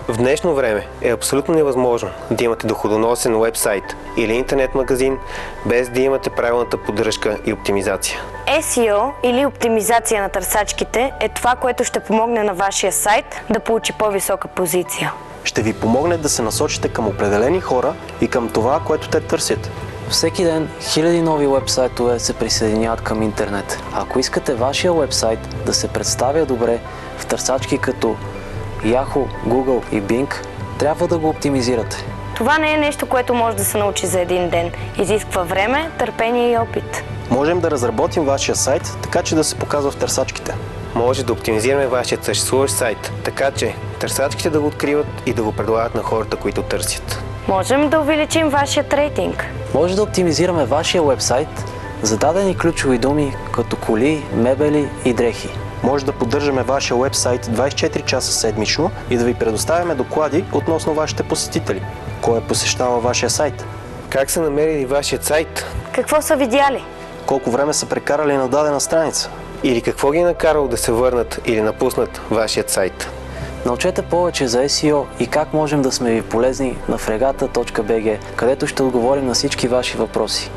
В днешно време е абсолютно невъзможно да имате доходоносен уебсайт или интернет магазин без да имате правилната поддръжка и оптимизация. SEO или оптимизация на търсачките е това, което ще помогне на вашия сайт да получи по-висока позиция. Ще ви помогне да се насочите към определени хора и към това, което те търсят. Всеки ден хиляди нови уебсайтове се присъединяват към интернет. Ако искате вашия уебсайт да се представя добре в търсачки като Yahoo, Google и Bing, трябва да го оптимизирате. Това не е нещо, което може да се научи за един ден. Изисква време, търпение и опит. Можем да разработим вашия сайт, така че да се показва в търсачките. Може да оптимизираме вашия съществуващ сайт, така че търсачките да го откриват и да го предлагат на хората, които търсят. Можем да увеличим вашия рейтинг. Може да оптимизираме вашия уебсайт за дадени ключови думи като коли, мебели и дрехи. Може да поддържаме вашия уебсайт 24 часа седмично и да ви предоставяме доклади относно вашите посетители. Кой е посещавал вашия сайт? Как са намерили вашият сайт? Какво са видяли? Колко време са прекарали на дадена страница? Или какво ги е накарало да се върнат или напуснат вашият сайт? Научете повече за SEO и как можем да сме ви полезни на fregata.bg, където ще отговорим на всички ваши въпроси.